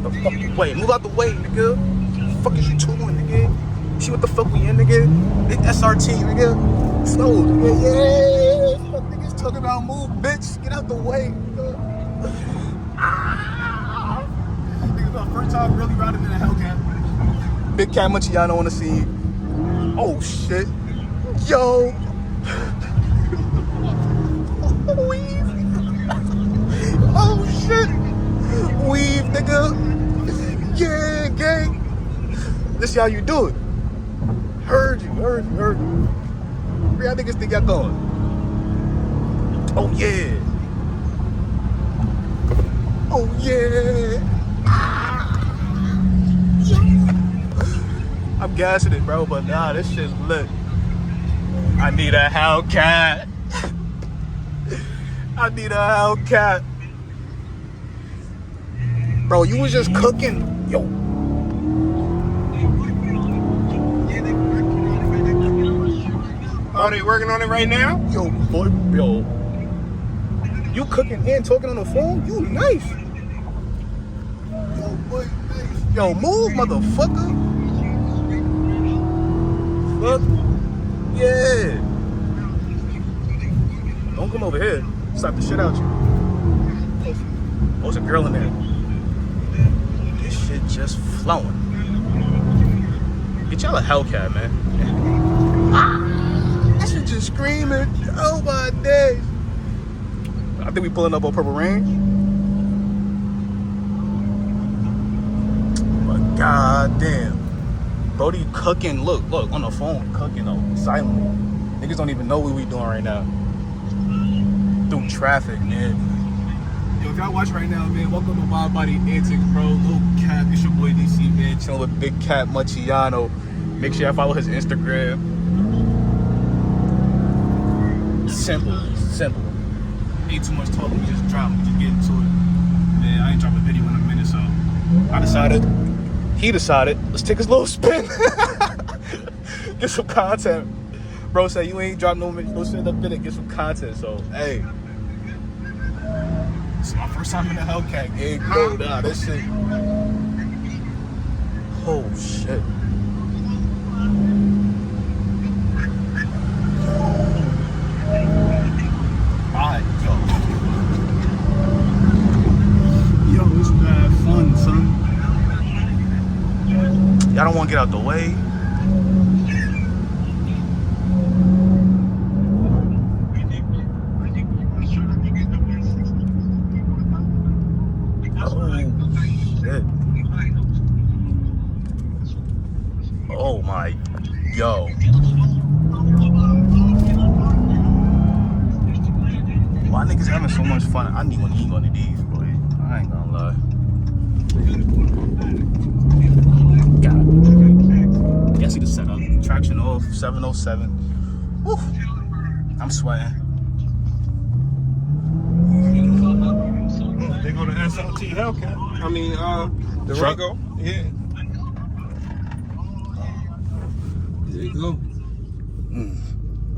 out the fucking way. Move out the way, nigga. What the fuck is you doing, nigga? See what the fuck we in, nigga? It's SRT, nigga. Slow, nigga. Yeah. Fuck niggas talking about move, bitch. Get out the way, nigga. Ah. Nigga, my first time really riding in a Hellcat. Big Cat Munchiano on the scene. Oh shit. Yo. Weave. Oh shit. Weave, nigga. Yeah, gang. This is how you do it. Heard you. Where y'all niggas think y'all going? Oh yeah. Oh yeah. I'm gassing it, bro, but nah, this shit's lit. I need a Hellcat. I need a Hellcat. Bro, you was just cooking. Yo. Oh, they working on it right now? Yo, boy, yo. You cooking and talking on the phone? You nice. Yo, boy, nice. Yo, move, motherfucker. Fuck. Yeah. Don't come over here. Slap the shit out you. Oh, there's a girl in there. This shit just flowing. Get y'all a Hellcat, man. That shit just screaming. Oh my days. I think we pulling up on Purple Rain. But goddamn. Brody cooking. Look, on the phone, cooking though, silently. Niggas don't even know what we doing right now. Through traffic, man. Yo, if y'all watch right now, man, welcome to Widebody Antics, bro. Little Cat, it's your boy DC, man. Chilling with Big Cat Munchiano. Make sure y'all follow his Instagram. Simple. Ain't too much talking, we just drop, we just get into it. Man, I ain't dropped a video in a minute, so he decided, let's take his little spin. Get some content. Bro said you ain't dropped no shit up in it, get some content, so hey. It's my first time in the Hellcat gang, bro. Nah, this shit. Oh shit. Alright, yo, this is bad fun, son. Y'all don't want to get out the way. Oh my, yo. Why niggas having so much fun? I need one of these, boy. I ain't gonna lie. God. Y'all see the setup. Traction off, 707. Woo. I'm sweating. They go to SLT Hellcat. I mean, the truck? Ringo. Yeah. There you go.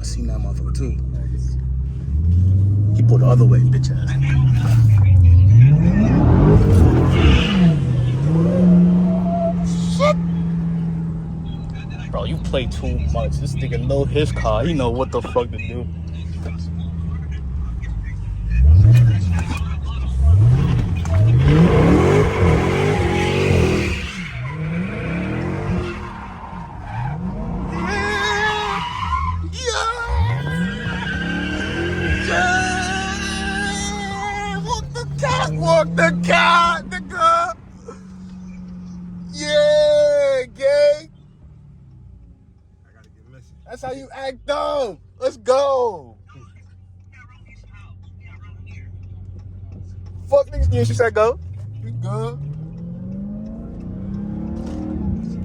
I seen that motherfucker too. He pulled the other way, bitch ass. Shit. Bro, you play too much. This nigga know his car. He know what the fuck to do. Walk the cat, nigga. Yeah, gay. That's how you act dumb. Let's go. Fuck niggas. Yeah, she said go. We good.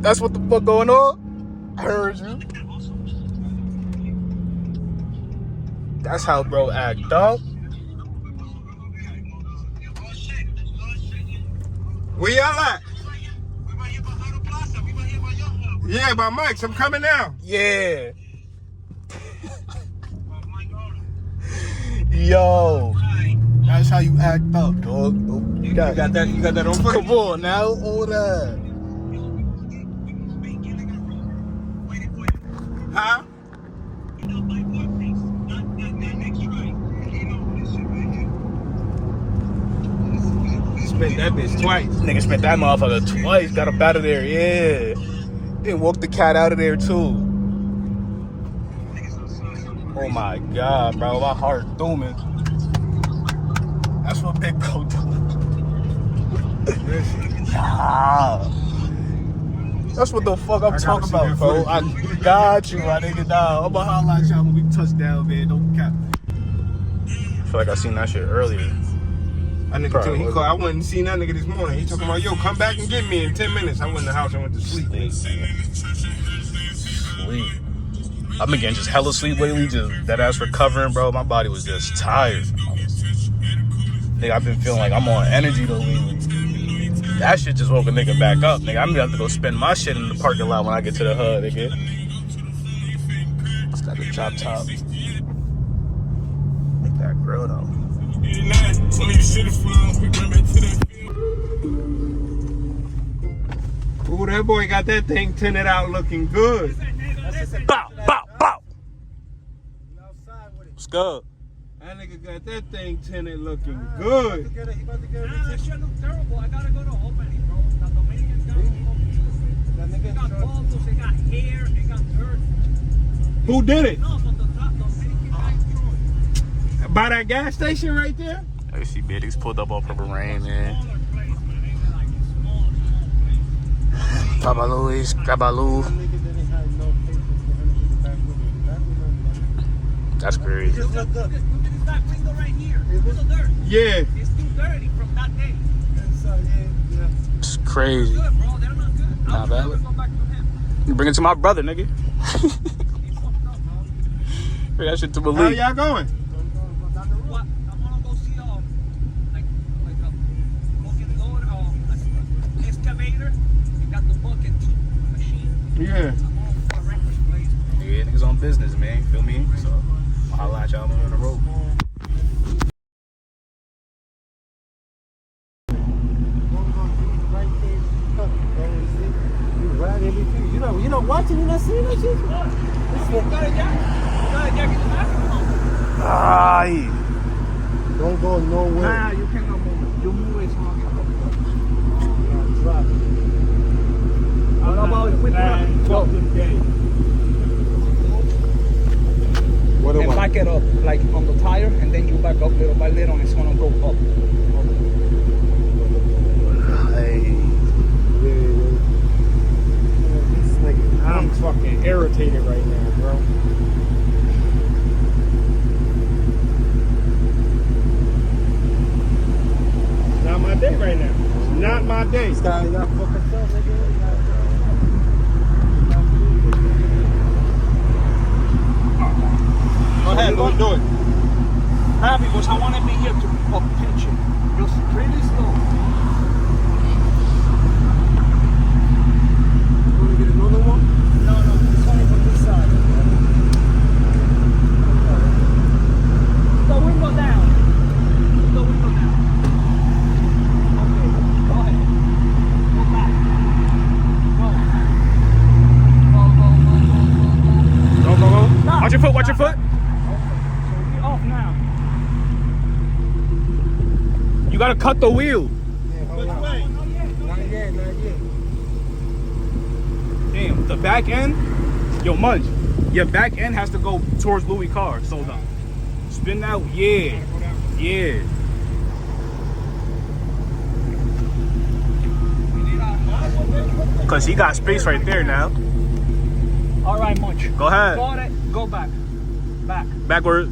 That's what the fuck going on. I heard you. That's how bro act dumb. Where y'all at? Yeah, by Mike's. I'm coming now. Yeah. Yo. That's how you act up, dog. You got that? You got that on footage? Come on now, all that. Huh? Spent that bitch twice. Nigga spent that motherfucker twice. Got up out of there, yeah. Then walked the cat out of there too. Oh my god, bro, my heart dooming. That's what Big Bro do. Nah. That's what the fuck I'm talking about, bro. I got you, my nigga. Nah, I'm gonna holla at y'all when we touch down, man. Don't cap. I feel like I seen that shit earlier. That nigga told, he called. I went and seen that nigga this morning. He talking about, yo, come back and get me in 10 minutes. I went in the house and went to sleep. Sleep. I've been getting just hella sleep lately, just that ass recovering, bro. My body was just tired. Nigga, I've been feeling like I'm on energy though lately. That shit just woke a nigga back up, nigga. I'm gonna have to go spend my shit in the parking lot when I get to the hood, nigga. It's got the drop top. Make that grill though. Ooh, that boy got that thing tinted out looking good. Bow, bow, bow. What's good? That nigga got that thing tinted looking good. That shit look terrible. I gotta go to Albany, bro. The Dominicans got they got bubbles, they got hair, they got dirt. Who did it? No, but the Dominican guy threw it. By that gas station right there? I see Biddies pulled up on Purple Rain, man. Smaller place, man. They got like a small place. Papa Louis, Gabaloo. That's crazy. Look at this back window right here. It's full of dirt. Yeah. It's too dirty from that day. It's crazy. Good, bro. They're not good. Nah, I'll bad. never go back to him. You bring it to my brother, nigga. He's fucked up, bro. Bring that shit to How Malik. y'all going? What? I wanna go see like a bucket load an excavator. You got the bucket machine. Yeah. I'm on a records place. Yeah, niggas on business, man. Feel me? So I'll holla at y'all when we're on the road. You know, watching, you not seeing that shit? You got a jacket? You got a jacket in the bathroom? Aye. Don't go nowhere. Nah, you cannot move it. You move it, it's not gonna Drop it. How about if we go What and am I? back it up, like on the tire, and then you back up little by little, and it's gonna go up. Hey. I'm fucking irritated right now, bro. Not my day right now. Not my day. Style, y'all fucking self, nigga. Go ahead, go do it. Happy because I want to be here to pinch it. Just really slow. You wanna get another one? No, it's only from this side. The window down. The window down. Okay, go ahead. Go back. Go. Go. Watch your foot, watch your foot. Okay, so we off now. You gotta cut the wheel. Yeah, hold on. Not yet. Damn, the back end, yo, Munch, your back end has to go towards Louis' car. So spin that, yeah. Cause he got space right there now. All right, Munch. Go ahead. Got it. Go back. Back. Backward.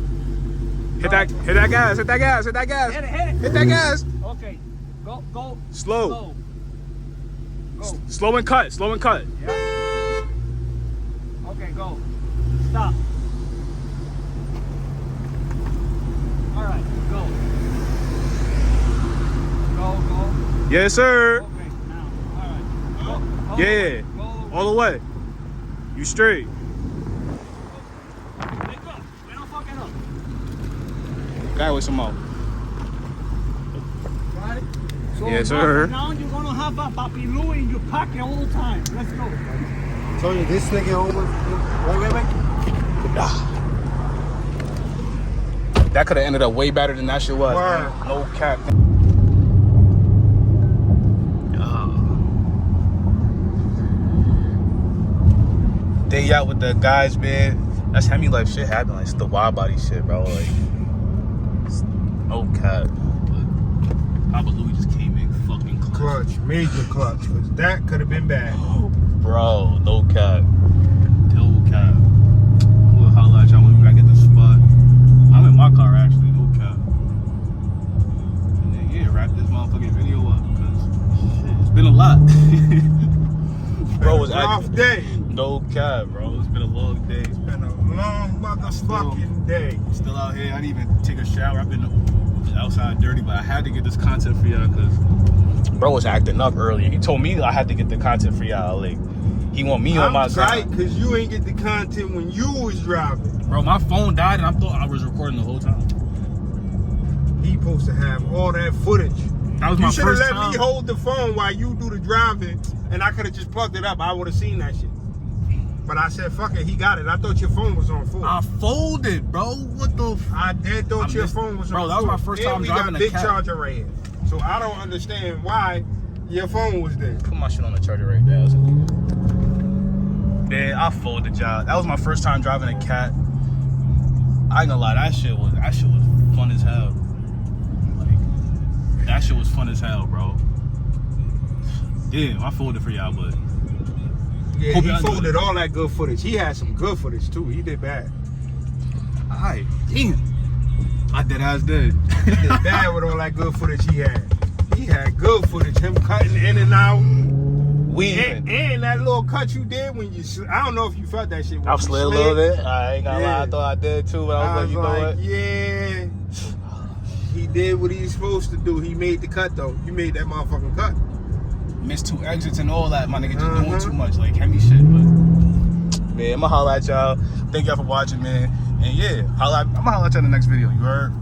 Hit that gas. Hit it. Hit that gas. Okay. Go. Slow. Go. Slow and cut. Yeah. Okay, go. Stop. All right, go. Go. Yes, sir. Okay, now. All right. Go. Yeah. Go. All the way. You straight. Wake up. We don't fuck it up. Guy with some more. So Yes, sir. now you're gonna have a papilou in your pocket all the time. Let's go. Told you this nigga almost. Wait. That could have ended up way better than that shit was. Word. Man. No cap. Day out with the guys, man. That's Hemi life shit happen. Like, it's the Widebody shit, bro. Like, no cap. Papa Louie just came in fucking clutch. Clutch, major clutch. Cause that could have been bad. Bro, no cap. No cap. We'll holler at y'all when we back at the spot. I'm in my car actually, no cap. And then, yeah, wrap this motherfucking video up, cause shit, it's been a lot. Bro, it's rough day. No cap, bro. It's been a long day. It's been a long motherfucking day. Still out here. I didn't even take a shower. I've been outside dirty, but I had to get this content for y'all because bro was acting up earlier. He told me I had to get the content for y'all. Like, he want me on my side. Right, because you ain't get the content when you was driving. Bro, my phone died and I thought I was recording the whole time. He supposed to have all that footage. That was You my should have first let time. me hold the phone while you do the driving, and I could have just plugged it up. I would have seen that shit. But I said, fuck it, he got it. I thought your phone was on full. I folded, bro. What the I did thought your phone was on full. Bro, that was my first time driving a a big cat. charger right here. So I don't understand why your phone was there. Put my shit on the charger right there. Man, I folded, y'all. That was my first time driving a cat. I ain't gonna lie, that shit was fun as hell. Like, that shit was fun as hell, bro. Damn, I folded for y'all, but Yeah, hope he y'all folded all that good footage. He had some good footage too. He did bad. alright, damn. I dead ass did. He did bad with all that good footage he had. He had good footage. Him cutting in and out. Weaving. And that little cut you did when you, I don't know if you felt that shit. When I you slid a little bit. I ain't gonna lie, I thought I did too, but I was like, you know what? Yeah. He did what he was supposed to do. He made the cut though. You made that motherfucking cut. Missed 2 exits and all that, my nigga just doing too much, like Hemi shit, but man, I'ma holla at y'all. Thank y'all for watching, man. And yeah, I'm gonna holla at y'all in the next video, you heard?